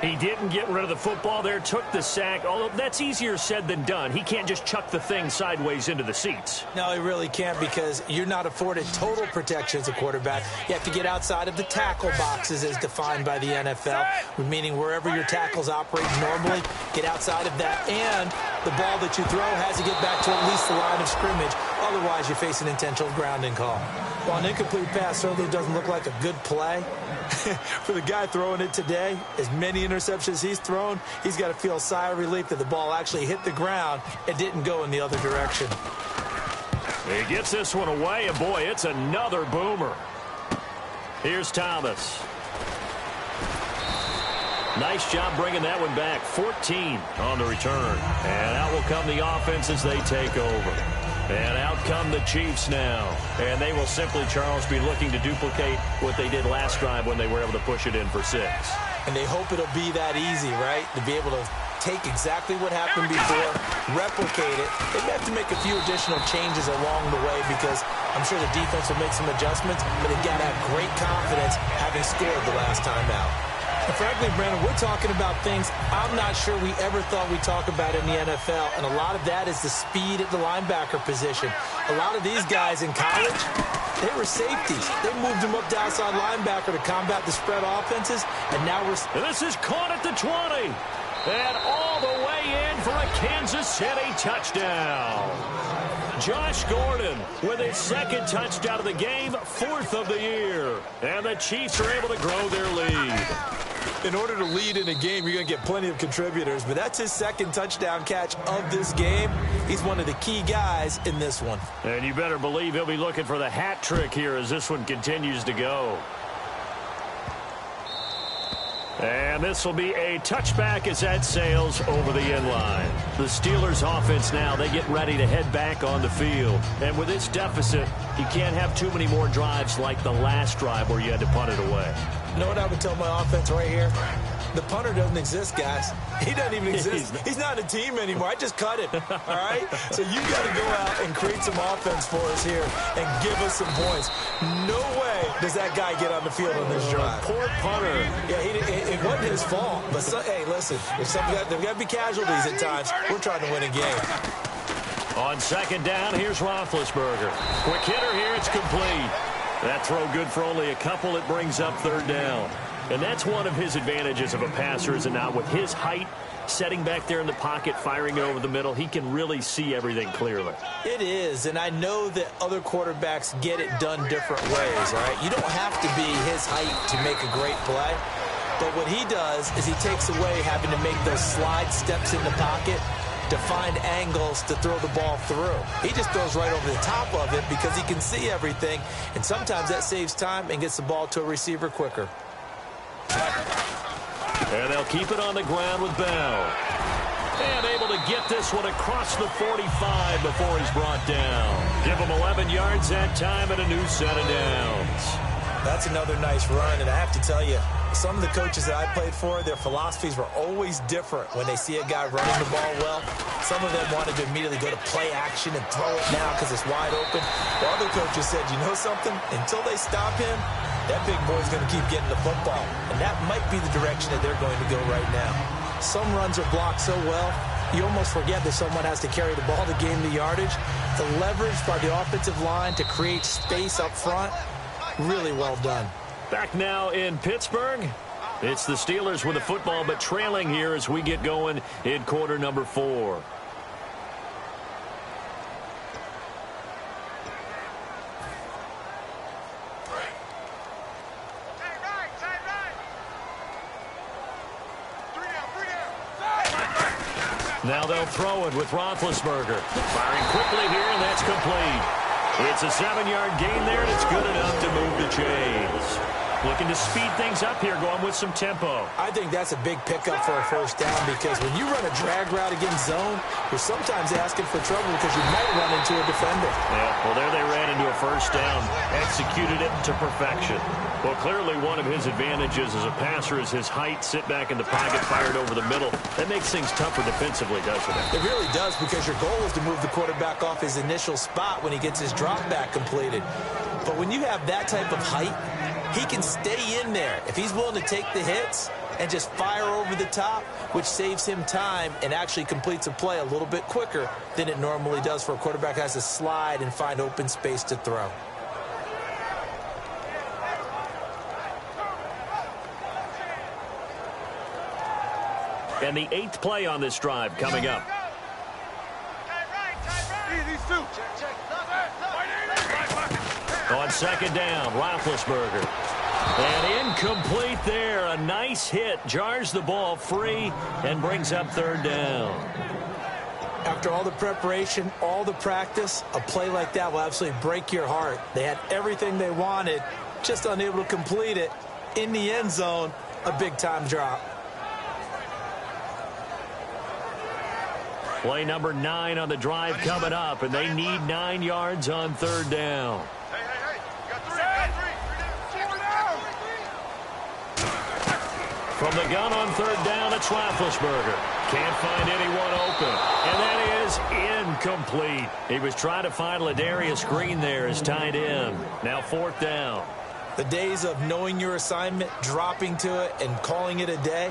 B: He didn't get rid of the football there, took the sack, although that's easier said than done. He can't just chuck the thing sideways into the seats.
C: No, he really can't because you're not afforded total protection as a quarterback. You have to get outside of the tackle boxes as defined by the NFL, meaning wherever your tackles operate normally, get outside of that, and the ball that you throw has to get back to at least the line of scrimmage. Otherwise, you face an intentional grounding call. While an incomplete pass certainly doesn't look like a good play, for the guy throwing it today, as many interceptions he's thrown, he's got to feel a sigh of relief that the ball actually hit the ground and didn't go in the other direction.
B: He gets this one away, and boy, it's another boomer. Here's Thomas. Nice job bringing that one back. 14 on the return. And out will come the offense as they take over. And out come the Chiefs now. And they will simply, Charles, be looking to duplicate what they did last drive when they were able to push it in for 6.
C: And they hope it'll be that easy, right? To be able to take exactly what happened before, replicate it. They may have to make a few additional changes along the way because I'm sure the defense will make some adjustments, but they've got to have great confidence having scored the last time out. And frankly, Brandon, we're talking about things I'm not sure we ever thought we'd talk about in the NFL, and a lot of that is the speed at the linebacker position. A lot of these guys in college, they were safeties. They moved them up to outside linebacker to combat the spread offenses, and now we're...
B: This is caught at the 20, and all the way in for a Kansas City touchdown. Josh Gordon with his 2nd touchdown of the game, 4th of the year, and the Chiefs are able to grow their lead.
C: In order to lead in a game, you're going to get plenty of contributors, but that's his 2nd touchdown catch of this game. He's one of the key guys in this one.
B: And you better believe he'll be looking for the hat trick here as this one continues to go. And this will be a touchback as that sails over the end line. The Steelers offense now, they get ready to head back on the field. And with this deficit, you can't have too many more drives like the last drive where you had to punt it away.
C: You know what I would tell my offense right here? The punter doesn't exist, guys. He doesn't even exist. He's not a team anymore. I just cut him, all right? So you've got to go out and create some offense for us here and give us some points. No way does that guy get on the field on this drive.
B: Poor punter.
C: Yeah, it wasn't his fault. But, hey, listen, there's got to be casualties at times. We're trying to win a game.
B: On 2nd down, here's Roethlisberger. Quick hitter here, it's complete. That throw good for only a couple. It brings up 3rd down. And that's one of his advantages of a passer, is now with his height, setting back there in the pocket, firing it over the middle, he can really see everything clearly.
C: It is, and I know that other quarterbacks get it done different ways, all right? You don't have to be his height to make a great play. But what he does is he takes away having to make those slide steps in the pocket to find angles to throw the ball through. He just throws right over the top of it because he can see everything, and sometimes that saves time and gets the ball to a receiver quicker.
B: And they'll keep it on the ground with Bell. And able to get this one across the 45 before he's brought down. Give him 11 yards that time and a new set of downs.
C: That's another nice run, and I have to tell you, some of the coaches that I played for, their philosophies were always different when they see a guy running the ball well. Some of them wanted to immediately go to play action and throw it now because it's wide open. While other coaches said, you know something? Until they stop him, that big boy's going to keep getting the football. And that might be the direction that they're going to go right now. Some runs are blocked so well, you almost forget that someone has to carry the ball to gain the yardage. The leverage by the offensive line to create space up front, really well done.
B: Back now in Pittsburgh. It's the Steelers with the football, but trailing here as we get going in quarter number 4. Now they'll throw it with Roethlisberger. Firing quickly here, and that's complete. It's a 7-yard gain there, and it's good enough to move the chains. Looking to speed things up here, going with some tempo.
C: I think that's a big pickup for a first down because when you run a drag route against zone, you're sometimes asking for trouble because you might run into a defender.
B: Yeah, well, there they ran into a first down, executed it to perfection. Well, clearly one of his advantages as a passer is his height, sit back in the pocket, fired over the middle. That makes things tougher defensively, doesn't it?
C: It really does because your goal is to move the quarterback off his initial spot when he gets his drop back completed. But when you have that type of height, he can stay in there if he's willing to take the hits and just fire over the top, which saves him time and actually completes a play a little bit quicker than it normally does for a quarterback who has to slide and find open space to throw.
B: And the 8th play on this drive coming up. On second down, Roethlisberger. And incomplete there. A nice hit. Jars the ball free and brings up third down.
C: After all the preparation, all the practice, a play like that will absolutely break your heart. They had everything they wanted, just unable to complete it. In the end zone, a big-time drop.
B: Play number 9 on the drive coming up, and they need 9 yards on third down. From the gun on third down, it's Roethlisberger. Can't find anyone open. And that is incomplete. He was trying to find Ladarius Green there as tight end. Now fourth down.
C: The days of knowing your assignment, dropping to it, and calling it a day,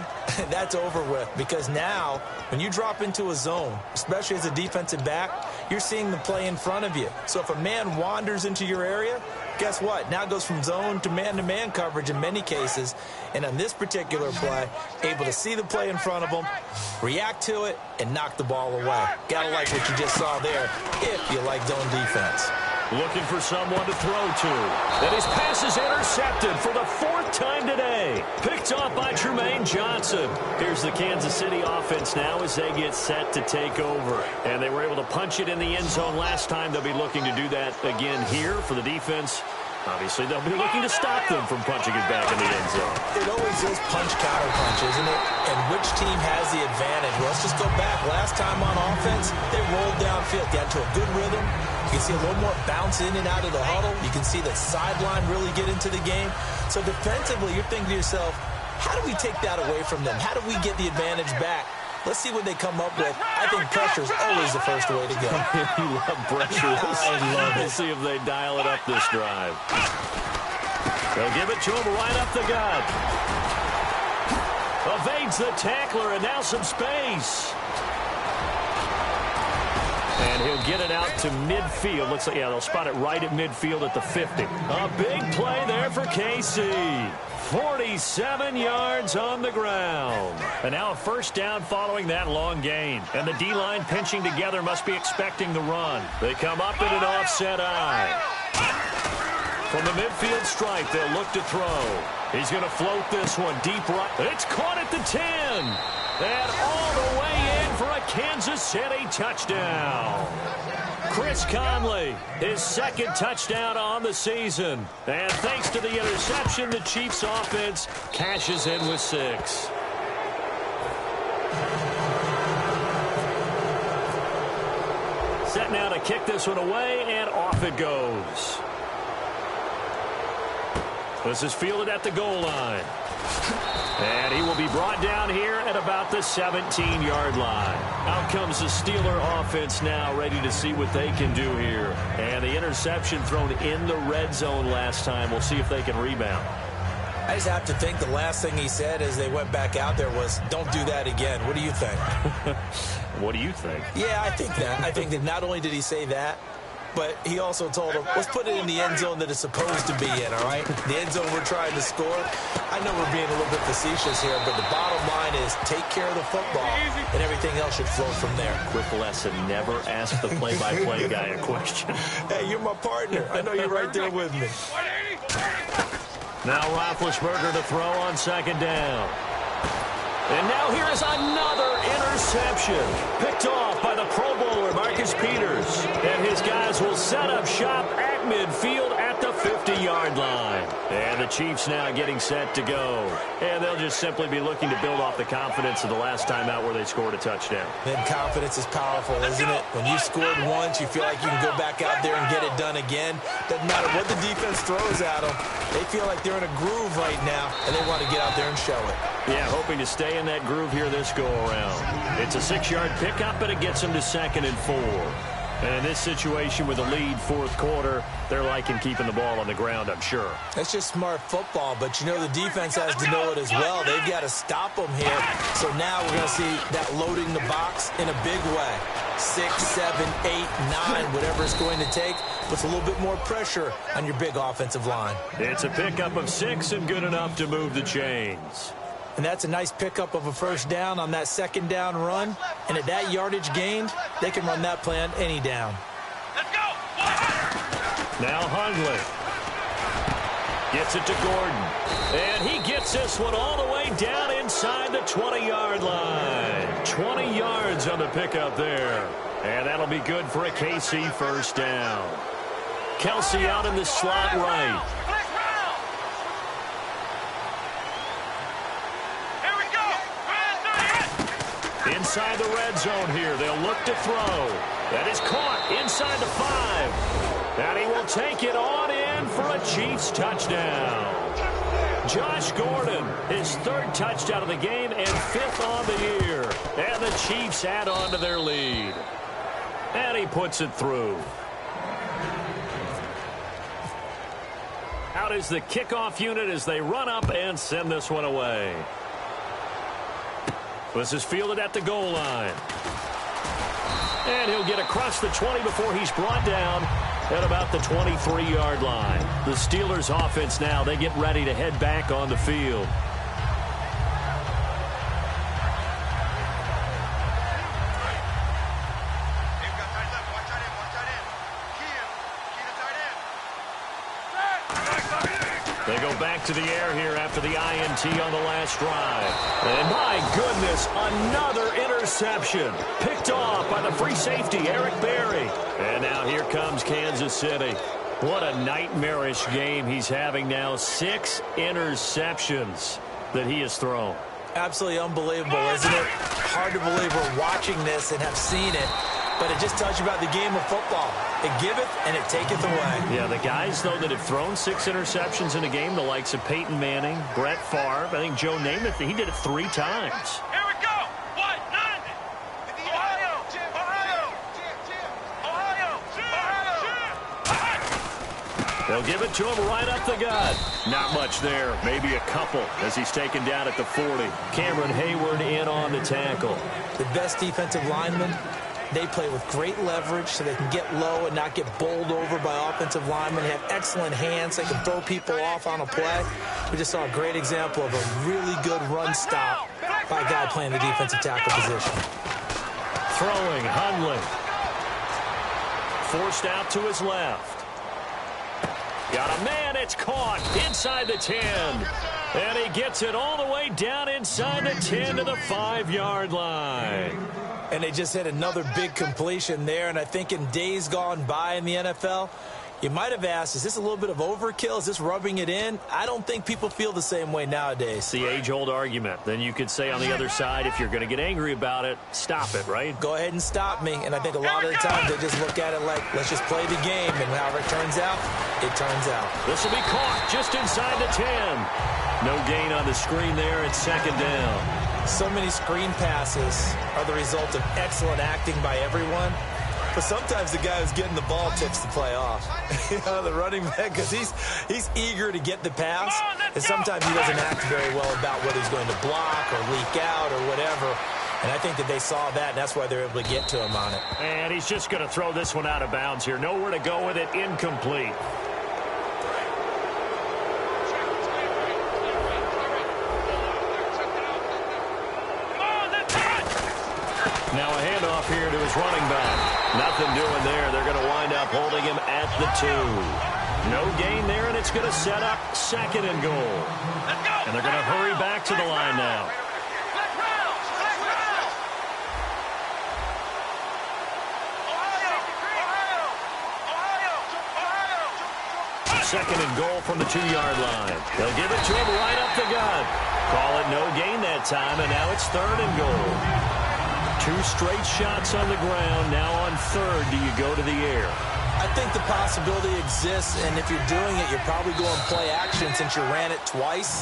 C: that's over with. Because now, when you drop into a zone, especially as a defensive back, you're seeing the play in front of you. So if a man wanders into your area, guess what? Now it goes from zone to man-to-man coverage in many cases. And on this particular play, able to see the play in front of him, react to it, and knock the ball away. Gotta like what you just saw there if you like zone defense.
B: Looking for someone to throw to. And his pass is intercepted for the 4th time today. Picked off by Trumaine Johnson. Here's the Kansas City offense now as they get set to take over. And they were able to punch it in the end zone last time. They'll be looking to do that again here for the defense. Obviously, they'll be looking to stop them from punching it back in the end zone.
C: It always is punch-counter punch, isn't it? And which team has the advantage? Well, let's just go back. Last time on offense, they rolled downfield, got into a good rhythm. You can see a little more bounce in and out of the huddle. You can see the sideline really get into the game. So defensively, you're thinking to yourself, how do we take that away from them? How do we get the advantage back? Let's see what they come up with. I think pressure is always the first way to go.
B: You love pressure.
C: I love it.
B: We'll see if they dial it up this drive. They'll give it to him right up the gut. Evades the tackler, and now some space. And he'll get it out to midfield. Looks like, yeah, they'll spot it right at midfield at the 50. A big play there for KC. 47 yards on the ground. And now a first down following that long gain. And the D-line pinching together must be expecting the run. They come up in an offset eye. From the midfield stripe, they'll look to throw. He's going to float this one deep right. It's caught at the 10. And all the way in for a Kansas City touchdown. Chris Conley, his 2nd touchdown on the season. And thanks to the interception, the Chiefs offense cashes in with 6. Set now to kick this one away, and off it goes. This is fielded at the goal line. And he will be brought down here at about the 17-yard line. Out comes the Steeler offense now, ready to see what they can do here. And the interception thrown in the red zone last time. We'll see if they can rebound.
C: I just have to think the last thing he said as they went back out there was, don't do that again. What do you think?
B: What do you think?
C: Yeah, I think that. I think that not only did he say that, but he also told him, let's put it in the end zone that it's supposed to be in, all right? The end zone we're trying to score. I know we're being a little bit facetious here, but the bottom line is take care of the football, and everything else should flow from there.
B: Quick lesson, never ask the play-by-play guy a question.
C: Hey, you're my partner. I know you're right there with me.
B: Now Roethlisberger to throw on second down. And now here is another interception. Picked off by the Pro Bowler, Marcus Peters. And his guys will set up shop at midfield at the 50-yard line. And the Chiefs now getting set to go. And they'll just simply be looking to build off the confidence of the last time out where they scored a touchdown.
C: Then confidence is powerful, isn't it? When you scored once, you feel like you can go back out there and get it done again. Doesn't matter what the defense throws at them. They feel like they're in a groove right now, and they want to get out there and show it.
B: Yeah, hoping to stay in that groove here this go-around. It's a 6-yard pickup, but it gets them to 2nd and 4. And in this situation with a lead fourth quarter, they're liking keeping the ball on the ground, I'm sure.
C: That's just smart football, but you know the defense has to know it as well. They've got to stop them here. So now we're going to see that loading the box in a big way. 6, 7, 8, 9, whatever it's going to take, puts a little bit more pressure on your big offensive line.
B: It's a pickup of 6 and good enough to move the chains.
C: And that's a nice pickup of a first down on that second down run. And at that yardage gained, they can run that play on any down.
D: Let's go.
B: Now Hundley gets it to Gordon. And he gets this one all the way down inside the 20-yard line. 20 yards on the pickup there. And that'll be good for a KC first down. Kelsey out in the slot right. Inside the red zone here. They'll look to throw. That is caught inside the 5. And he will take it on in for a Chiefs touchdown. Josh Gordon, his 3rd touchdown of the game and 5th on the year. And the Chiefs add on to their lead. And he puts it through. Out is the kickoff unit as they run up and send this one away. This is fielded at the goal line. And he'll get across the 20 before he's brought down at about the 23-yard line. The Steelers offense now, they get ready to head back on the field. They go back to the air here after the INT on the last drive. And my goodness, another interception. Picked off by the free safety, Eric Berry. And now here comes Kansas City. What a nightmarish game he's having now. 6 interceptions that he has thrown.
C: Absolutely unbelievable, isn't it? Hard to believe we're watching this and have seen it. But it just tells you about the game of football. It giveth and it taketh away.
B: Yeah, the guys, though, that have thrown 6 interceptions in a game, the likes of Peyton Manning, Brett Favre, I think Joe Namath, he did it 3 times.
D: Here we go. 1, 9. Ohio.
B: They'll give it to him right up the gut. Not much there. Maybe a couple as he's taken down at the 40. Cameron Hayward in on the tackle.
C: The best defensive linemen, they play with great leverage so they can get low and not get bowled over by offensive linemen. They have excellent hands. They can throw people off on a play. We just saw a great example of a really good run stop by a guy playing the defensive tackle position.
B: Throwing, Hundley. Forced out to his left. Got a man, it's caught inside the 10. And he gets it all the way down inside the 10 to the 5-yard line.
C: And they just had another big completion there. And I think in days gone by in the NFL, You might have asked, is this a little bit of overkill? Is this rubbing it in? I don't think people feel the same way nowadays.
B: It's the age-old argument. Then you could say on the other side, if you're going to get angry about it, stop it, right?
C: Go ahead and stop me. And I think a lot of the times they just look at it like, let's just play the game. And however it turns out, it turns out.
B: This will be caught just inside the 10. No gain on the screen there. It's second down.
C: So many screen passes are the result of excellent acting by everyone. But sometimes the guy who's getting the ball tips the play off. The running back, because he's eager to get the pass, and sometimes he doesn't act very well about whether he's going to block or leak out or whatever. And I think that they saw that, and that's why they're able to get to him on it.
B: And he's just going to throw this one out of bounds here. Nowhere to go with it. Incomplete. Now a handoff here to his running back. Nothing doing there. They're going to wind up holding him at the 2. No gain there, and it's going to set up second and goal. And they're going to hurry back to the line now. Second and goal from the 2-yard line. They'll give it to him right up the gut. Call it no gain that time, and now it's third and goal. 2 straight shots on the ground. Now on third, do you go to the air?
C: I think the possibility exists, and if you're doing it, you're probably going play action since you ran it twice.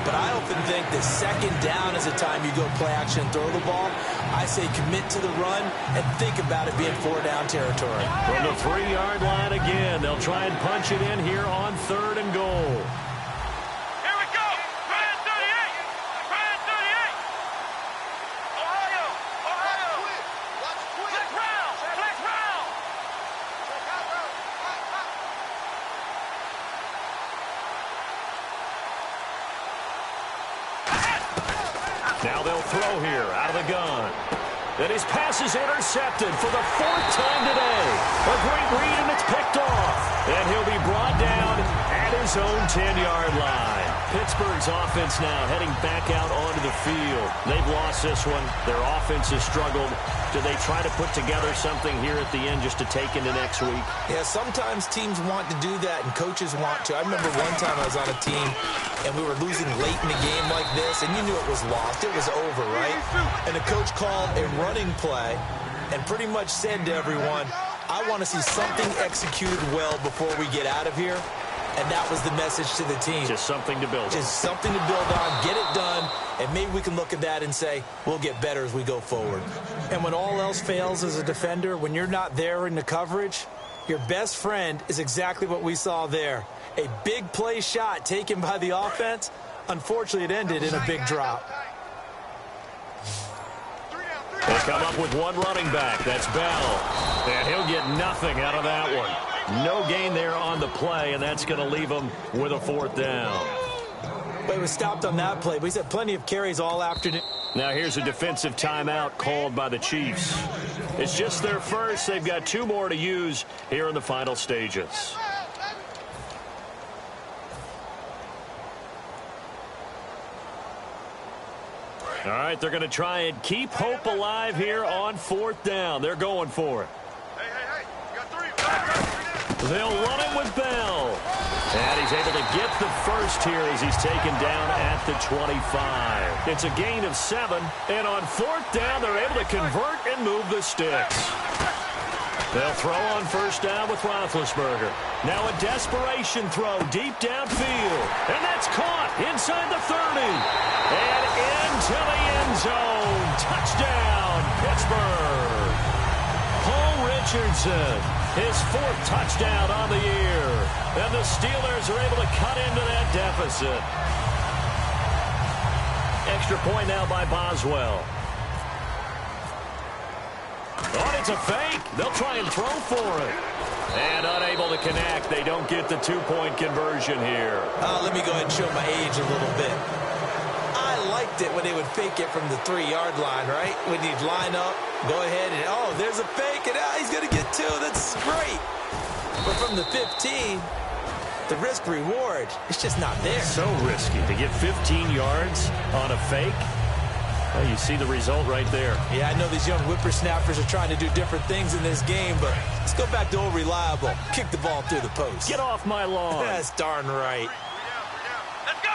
C: But I often think that second down is the time you go play action and throw the ball. I say commit to the run and think about it being 4-down territory.
B: From the 3-yard line again, they'll try and punch it in here on third and goal. Now they'll throw here out of the gun. And his pass is intercepted for the 4th time today. A great read, and it's picked off. And he'll be brought down at his own 10-yard line. Pittsburgh's offense now heading back out onto the field. They've lost this one. Their offense has struggled. Do they try to put together something here at the end just to take into next week?
C: Yeah, sometimes teams want to do that and coaches want to. I remember one time I was on a team and we were losing late in the game like this, and you knew it was lost. It was over, right? And the coach called a running play and pretty much said to everyone, I want to see something executed well before we get out of here. And that was the message to the team.
B: Just something to build on.
C: Just something to build on, get it done, and maybe we can look at that and say, we'll get better as we go forward. And when all else fails as a defender, when you're not there in the coverage, your best friend is exactly what we saw there. A big play shot taken by the offense. Unfortunately, it ended in a big drop.
B: They come up with one running back. That's Bell. And he'll get nothing out of that one. No gain there on the play, and that's going to leave him with a 4th down.
C: But he was stopped on that play, but he's had plenty of carries all afternoon.
B: Now here's a defensive timeout called by the Chiefs. It's just their first. They've got 2 more to use here in the final stages. All right, they're going to try and keep hope alive here on 4th down. They're going for it. They'll run it with Bell. And he's able to get the first here as he's taken down at the 25. It's a gain of 7. And on 4th down, they're able to convert and move the sticks. They'll throw on 1st down with Roethlisberger. Now a desperation throw deep downfield. And that's caught inside the 30. And into the end zone. Touchdown, Pittsburgh. Paul Richardson, his 4th touchdown on the year. And the Steelers are able to cut into that deficit. Extra point now by Boswell. Oh, it's a fake. They'll try and throw for it. And unable to connect. They don't get the 2-point conversion here.
C: Let me go ahead and show my age a little bit. I liked it when they would fake it from the 3-yard line, right? When you'd line up, go ahead and, oh, there's a fake, and he's going to get 2. That's great. But from the 15, the risk-reward, it's just not there.
B: So risky to get 15 yards on a fake. Well, you see the result right there.
C: Yeah, I know these young whippersnappers are trying to do different things in this game, but let's go back to old reliable. Kick the ball through the post.
B: Get off my lawn.
C: That's darn right.
D: Let's go.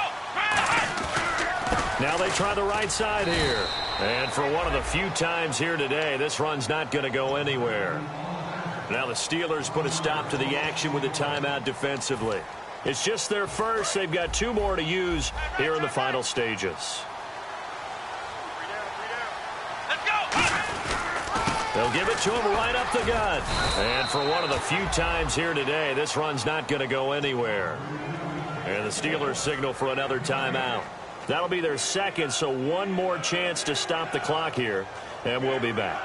B: Now they try the right side here. And for one of the few times here today, this run's not going to go anywhere. Now the Steelers put a stop to the action with a timeout defensively. It's just their first. They've got 2 more to use here in the final stages. They'll give it to him right up the gut. And for one of the few times here today, this run's not going to go anywhere. And the Steelers signal for another timeout. That'll be their second, so one more chance to stop the clock here, and we'll be back.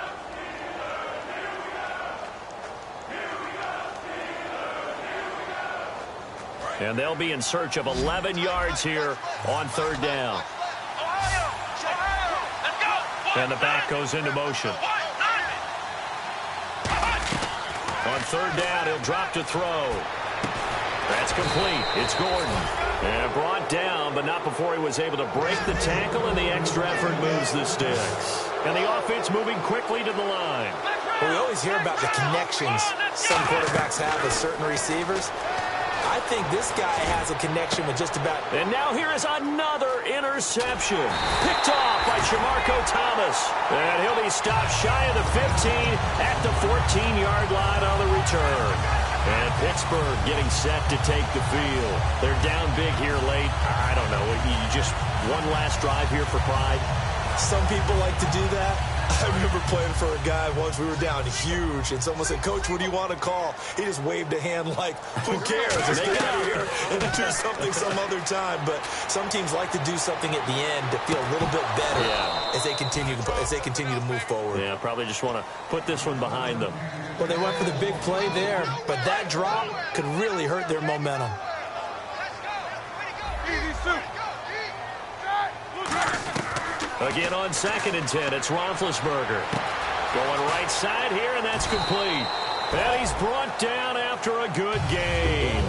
B: And they'll be in search of 11 yards here on 3rd down. And the back goes into motion. On 3rd down, he'll drop to throw. That's complete. It's Gordon. And brought down, but not before he was able to break the tackle, and the extra effort moves the sticks. And the offense moving quickly to the line.
C: Well, we always hear about the connections some quarterbacks have with certain receivers. I think this guy has a connection with just about...
B: And now here is another interception. Picked off by Shamarko Thomas. And he'll be stopped shy of the 15 at the 14-yard line on the return. And Pittsburgh getting set to take the field. They're down big here late. I don't know. You just one last drive here for pride.
C: Some people like to do that. I remember playing for a guy once. We were down huge, and someone said, "Coach, what do you want to call?" He just waved a hand like, "Who cares? Let's get out of here and do something some other time." But some teams like to do something at the end to feel a little bit better as they continue to move forward.
B: Yeah, probably just want to put this one behind them.
C: Well, they went for the big play there, but that drop could really hurt their momentum.
B: Again on 2nd and 10, it's Roethlisberger. Going right side here, and that's complete. And he's brought down after a good game.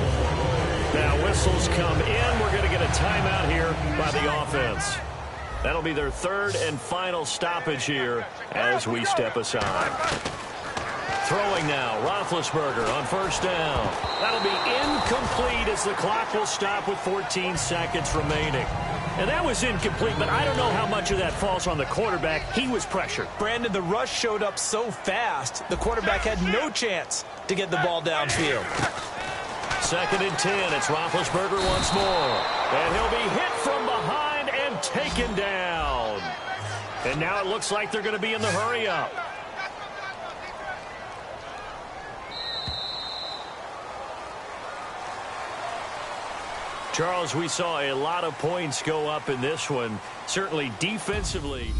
B: Now whistles come in. We're going to get a timeout here by the offense. That'll be their 3rd and final stoppage here as we step aside. Throwing now, Roethlisberger on 1st down. That'll be incomplete as the clock will stop with 14 seconds remaining. And that was incomplete, but I don't know how much of that falls on the quarterback. He was pressured.
C: Brandon, the rush showed up so fast, the quarterback had no chance to get the ball downfield.
B: 2nd and 10, it's Roethlisberger once more. And he'll be hit from behind and taken down. And now it looks like they're going to be in the hurry-up. Charles, we saw a lot of points go up in this one. Certainly defensively.